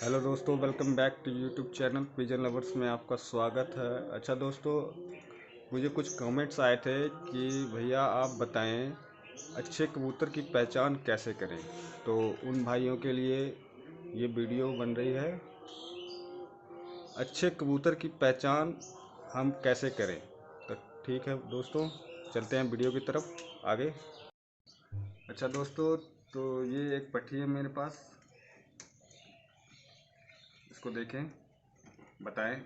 Hello दोस्तों, welcome back to YouTube channel pigeon lovers में आपका स्वागत है। अच्छा दोस्तों, मुझे कुछ कमेंट्स आए थे कि भैया आप बताएं अच्छे कबूतर की पहचान कैसे करें। तो उन भाइयों के लिए ये वीडियो बन रही है, अच्छे कबूतर की पहचान हम कैसे करें। तो ठीक है दोस्तों, चलते हैं वीडियो की तरफ आगे। अच्छा दोस्तों, तो ये एक पट्टी है मेरे पास, इसको देखें, बताएं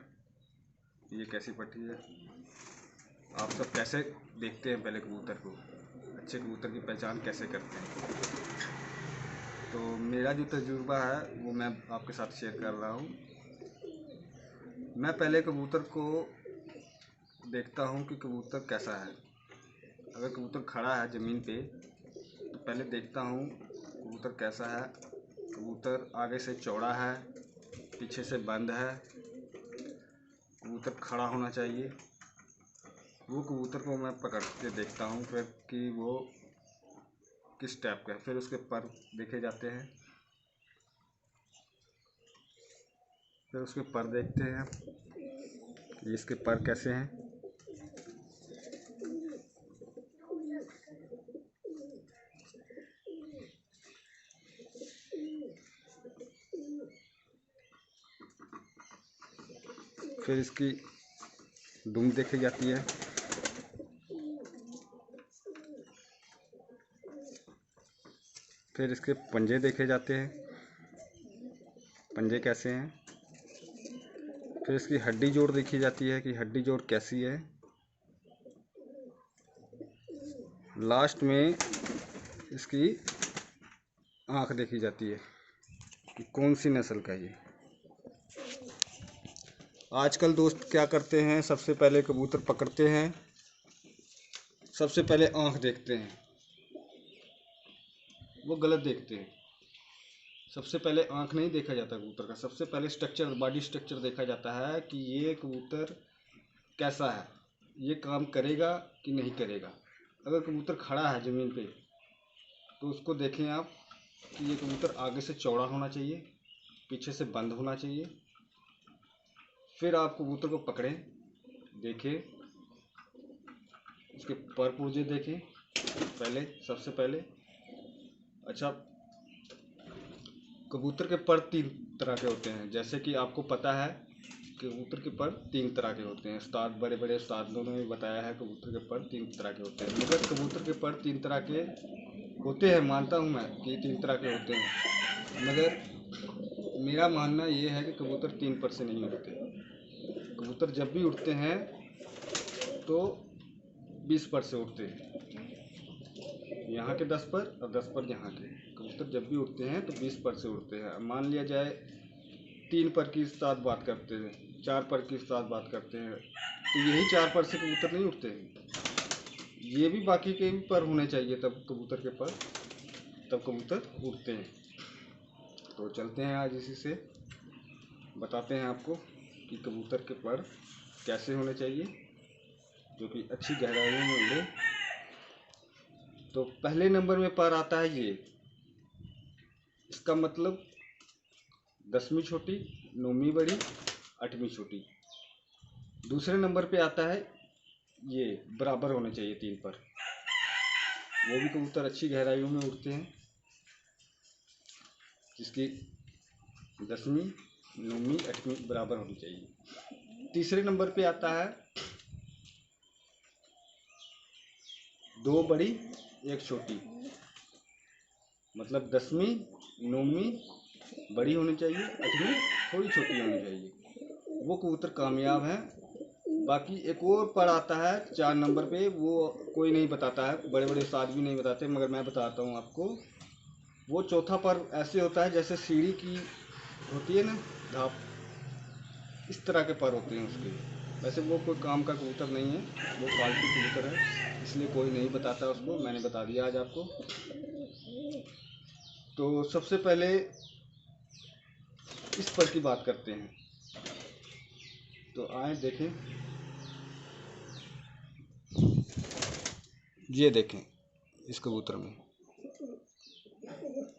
ये कैसी पट्टी है। आप सब कैसे देखते हैं पहले कबूतर को, अच्छे कबूतर की पहचान कैसे करते हैं। तो मेरा जो तजुर्बा है वो मैं आपके साथ शेयर कर रहा हूँ। मैं पहले कबूतर को देखता हूँ कि कबूतर कैसा है। अगर कबूतर खड़ा है ज़मीन पे तो पहले देखता हूँ कबूतर कैसा है। कबूतर आगे से चौड़ा है, पीछे से बंद है, कबूतर खड़ा होना चाहिए। वो कबूतर को मैं पकड़ के देखता हूँ फिर कि वो किस टाइप का है। फिर उसके पर देखे जाते हैं, फिर उसके पर देखते हैं कि इसके पर कैसे हैं। फिर इसकी दुम देखी जाती है। फिर इसके पंजे देखे जाते हैं, पंजे कैसे हैं। फिर इसकी हड्डी जोड़ देखी जाती है कि हड्डी जोड़ कैसी है। लास्ट में इसकी आँख देखी जाती है कि कौन सी नस्ल का ये। आजकल दोस्त क्या करते हैं, सबसे पहले कबूतर पकड़ते हैं, सबसे पहले आँख देखते हैं। वो गलत देखते हैं। सबसे पहले आँख नहीं देखा जाता कबूतर का, सबसे पहले स्ट्रक्चर, बॉडी स्ट्रक्चर देखा जाता है कि ये कबूतर कैसा है, ये काम करेगा कि नहीं करेगा। अगर कबूतर खड़ा है ज़मीन पे तो उसको देखें आप कि ये कबूतर आगे से चौड़ा होना चाहिए, पीछे से बंद होना चाहिए। फिर आप कबूतर को पकड़ें, देखें, उसके पर पुर्जे देखें पहले, सबसे पहले। अच्छा, कबूतर के पर तीन तरह के होते हैं, जैसे कि आपको पता है कबूतर के पर तीन तरह के होते हैं। उस्ताद, बड़े बड़े उस्तादों ने भी बताया है कबूतर के पर तीन तरह के होते हैं। मगर कबूतर के पर तीन तरह के होते हैं, मानता हूँ मैं कि तीन तरह के होते हैं, मगर मेरा मानना ये है कि कबूतर तीन पर से नहीं उड़ते। कबूतर जब भी उड़ते हैं तो 20 पर से उड़ते हैं, यहाँ के 10 पर और 10 पर यहाँ के। कबूतर जब भी उड़ते हैं तो 20 पर से उड़ते हैं। मान लिया जाए 3 पर की साथ बात करते हैं, 4 पर की साथ बात करते हैं, तो यही 4 पर से कबूतर नहीं उड़ते हैं। ये भी बाकी के भी पर होने चाहिए तब कबूतर के पर, तब कबूतर उड़ते हैं। तो चलते हैं आज इसी से बताते हैं आपको कि कबूतर के पर कैसे होने चाहिए जो कि अच्छी गहराइयों में उड़े। तो पहले नंबर में पर आता है ये, इसका मतलब 10वीं छोटी, 9वीं बड़ी, 8वीं छोटी। दूसरे नंबर पे आता है ये, बराबर होने चाहिए 3 पर। वो भी कबूतर अच्छी गहराइयों में उड़ते हैं, जिसकी 10वीं, 9वीं, 8वीं बराबर होनी चाहिए। तीसरे नंबर पे आता है 2 बड़ी 1 छोटी, मतलब 10वीं, 9वीं बड़ी होनी चाहिए, 8वीं थोड़ी छोटी होनी चाहिए। वो कबूतर कामयाब है। बाकी एक और पर आता है 4 नंबर पे, वो कोई नहीं बताता है, बड़े बड़े उस्ताद भी नहीं बताते, मगर मैं बताता हूँ आपको। वो चौथा पर ऐसे होता है जैसे सीढ़ी की होती है ना धाप, इस तरह के पर होते हैं उसके। वैसे वो कोई काम का कबूतर नहीं है, वो फालतू कबूतर है, इसलिए कोई नहीं बताता उसको, मैंने बता दिया आज आपको। तो सबसे पहले इस पर की बात करते हैं। तो आए देखें, ये देखें, इस कबूतर में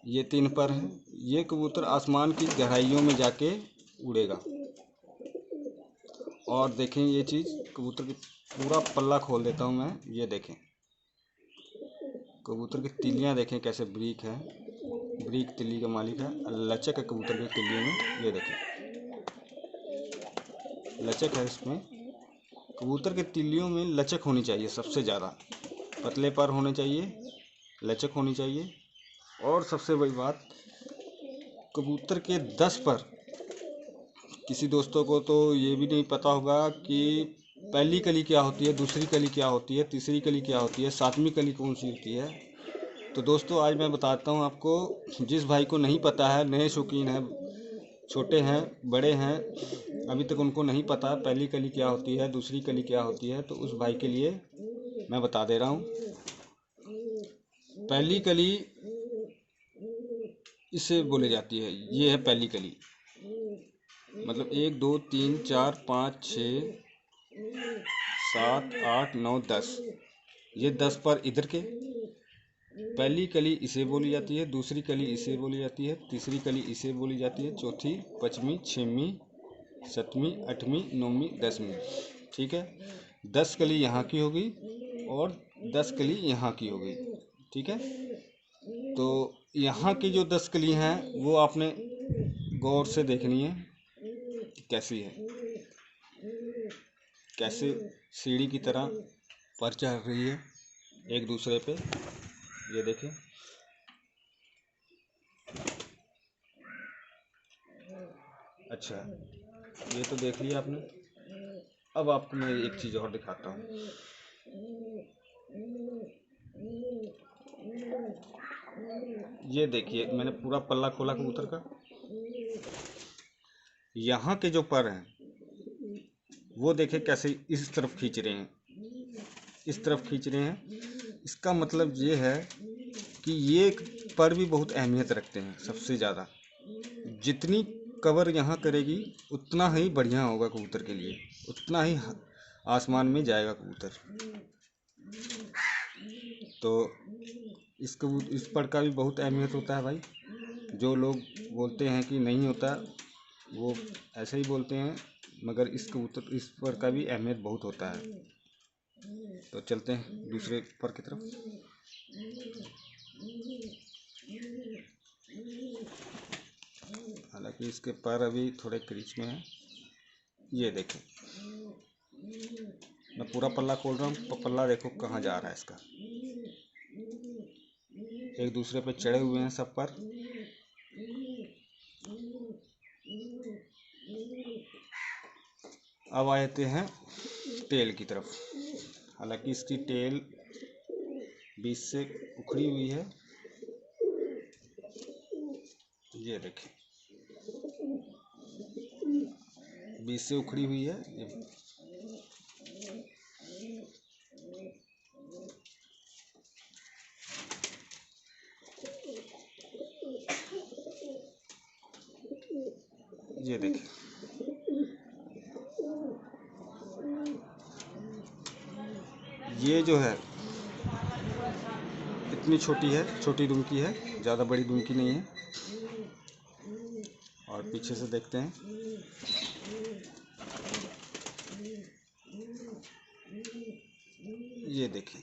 ये 3 पर हैं, ये कबूतर आसमान की गहराइयों में जाके उड़ेगा। और देखें ये चीज़, कबूतर की पूरा पल्ला खोल देता हूँ मैं। ये देखें कबूतर की तिल्लियाँ देखें कैसे ब्रीक है, ब्रीक तिल्ली का मालिक है। लचक है कबूतर की तिल्लियों में, ये देखें लचक है इसमें। कबूतर के तिल्लियों में लचक होनी चाहिए सबसे ज़्यादा, पतले पर होने चाहिए, लचक होनी चाहिए। और सबसे बड़ी बात, कबूतर के 10 पर, किसी दोस्तों को तो ये भी नहीं पता होगा कि पहली कली क्या होती है, दूसरी कली क्या होती है, तीसरी कली क्या होती है, सातवीं कली कौन सी होती है। तो दोस्तों आज मैं बताता हूँ आपको, जिस भाई को नहीं पता है, नए शौकीन हैं, छोटे हैं बड़े हैं, अभी तक उनको नहीं पता पहली कली क्या होती है, दूसरी कली क्या होती है, तो उस भाई के लिए मैं बता दे रहा हूँ। पहली कली इसे बोली जाती है, ये है पहली कली। मतलब 1 2 3 4 5 6 7 8 9 10, ये 10 पर इधर के पहली कली इसे बोली जाती है, दूसरी कली इसे बोली जाती है, तीसरी कली इसे बोली जाती है, चौथी, पाँचवीं, छठवीं, सातवीं, आठवीं, नौवीं, 10वीं। ठीक है, 10 कली यहाँ की होगी और 10 कली यहाँ की होगी। ठीक है, तो यहाँ की जो 10 कली हैं वो आपने गौर से देखनी है कैसी है, कैसे सीढ़ी की तरह पर चढ़ रही है एक दूसरे पे। ये देखें, अच्छा ये तो देख लिया आपने। अब आपको मैं एक चीज़ और दिखाता हूँ। ये देखिए मैंने पूरा पल्ला खोला कबूतर का। यहाँ के जो पर हैं वो देखे कैसे इस तरफ खींच रहे हैं, इस तरफ खींच रहे हैं। इसका मतलब ये है कि ये पर भी बहुत अहमियत रखते हैं सबसे ज़्यादा। जितनी कवर यहाँ करेगी उतना ही बढ़िया होगा कबूतर के लिए, उतना ही आसमान में जाएगा कबूतर। तो इस पर का भी बहुत अहमियत होता है भाई। जो लोग बोलते हैं कि नहीं होता वो ऐसे ही बोलते हैं, मगर इस पर का भी अहमियत बहुत होता है। तो चलते हैं दूसरे पर की तरफ। हालांकि इसके पर अभी थोड़े क्रीच में हैं। ये देखें मैं पूरा पल्ला खोल रहा हूँ, पल्ला देखो कहाँ जा रहा है इसका। एक दूसरे पे चढ़े हुए हैं सब पर। अब आते हैं टेल की तरफ। हालांकि इसकी टेल बीच से उखड़ी हुई है, ये देखें बीच से उखड़ी हुई है। ये देखें ये जो है इतनी छोटी है, छोटी दुमकी है, ज़्यादा बड़ी दुमकी नहीं है। और पीछे से देखते हैं, ये देखें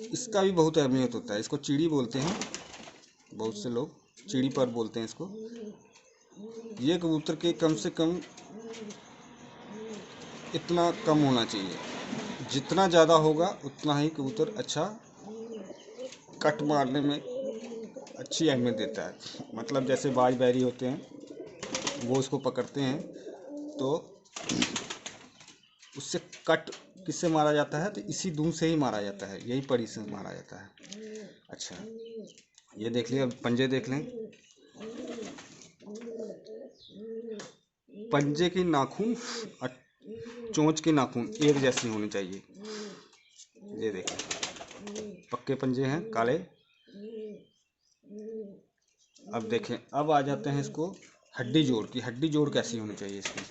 इसका भी बहुत अहमियत होता है। इसको चिड़ी बोलते हैं, बहुत से लोग चिड़ी पर बोलते हैं इसको। ये कबूतर के कम से कम इतना कम होना चाहिए, जितना ज़्यादा होगा उतना ही कबूतर अच्छा कट मारने में अच्छी अहमियत देता है। मतलब जैसे बाज बैरी होते हैं वो उसको पकड़ते हैं तो उससे कट किससे मारा जाता है, तो इसी दूम से ही मारा जाता है, यही पड़ी से मारा जाता है। अच्छा ये देख लिया, अब पंजे देख लें। पंजे की नाखून और चोंच की नाखून एक जैसी होनी चाहिए। ये देखें पक्के पंजे हैं काले। अब देखें, अब आ जाते हैं इसको हड्डी जोड़ की। हड्डी जोड़ कैसी होनी चाहिए इसकी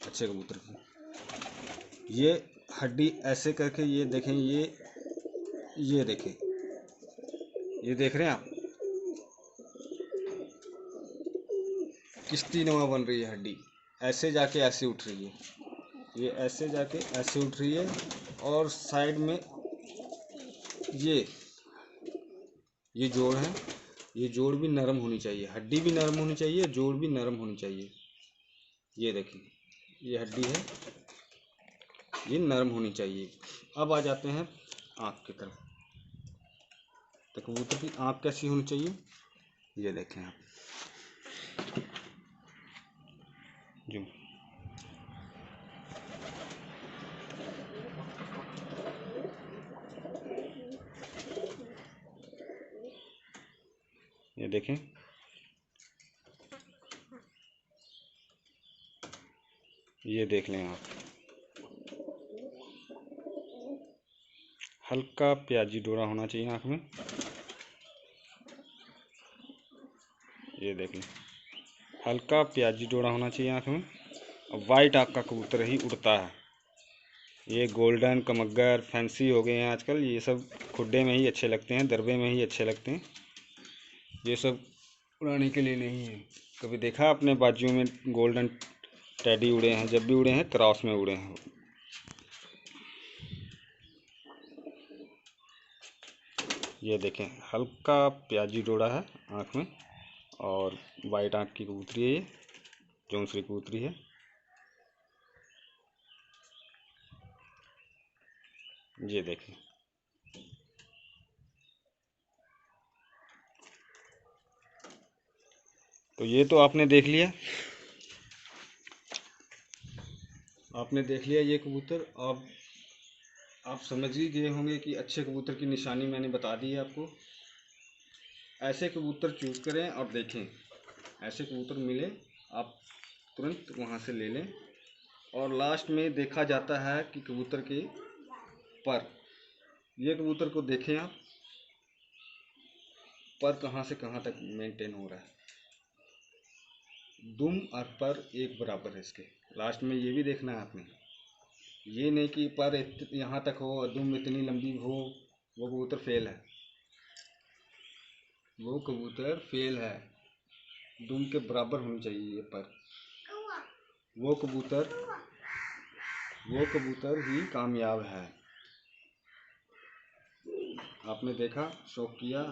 अच्छे कबूतर की। ये हड्डी ऐसे करके, ये देखें, ये देखें ये देख रहे हैं आप, किश्ती नुमा बन रही है हड्डी, ऐसे जाके ऐसे उठ रही है, ये ऐसे जाके ऐसे उठ रही है। और साइड में ये जोड़ है, ये जोड़ भी नरम होनी चाहिए, हड्डी भी नरम होनी चाहिए, जोड़ भी नरम होनी चाहिए। ये देखिए, ये हड्डी है, ये नरम होनी चाहिए। अब आ जाते हैं आँख की तरफ। तो कबूतर की आँख कैसी होनी चाहिए, ये देखें आप, जो ये देखें, ये देख लें आप, हल्का प्याजी डोरा होना चाहिए आँख में। ये देख लें, हल्का प्याजी डोरा होना चाहिए आँख में। और वाइट आँख का कबूतर ही उड़ता है। ये गोल्डन कमग्गर फैंसी हो गए हैं आजकल, ये सब खुड्डे में ही अच्छे लगते हैं, दरबे में ही अच्छे लगते हैं, ये सब उड़ाने के लिए नहीं है। कभी देखा आपने बाजुओं में गोल्डन टेडी उड़े हैं? जब भी उड़े हैं क्रॉस में उड़े हैं। ये देखें, हल्का प्याजी डोरा है आँख में, और वाइट आँख की कबूतरी है, ये जौनसरी कबूतरी है। ये देखें, तो ये तो आपने देख लिया, ये कबूतर। अब आप समझ ही गए होंगे कि अच्छे कबूतर की निशानी मैंने बता दी है आपको। ऐसे कबूतर चूज़ करें और देखें, ऐसे कबूतर मिले आप तुरंत वहाँ से ले लें। और लास्ट में देखा जाता है कि कबूतर के पर, ये कबूतर को देखें आप, पर कहाँ से कहाँ तक मेंटेन हो रहा है, दुम और पर एक बराबर है इसके। लास्ट में ये भी देखना है आपने, ये नहीं कि पर यहाँ तक हो और दुम इतनी लंबी हो, वो कबूतर फेल है, वो कबूतर फेल है। दुम के बराबर होनी चाहिए ये पर, वो कबूतर ही कामयाब है। आपने देखा, शौक किया।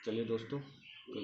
चलिए दोस्तों,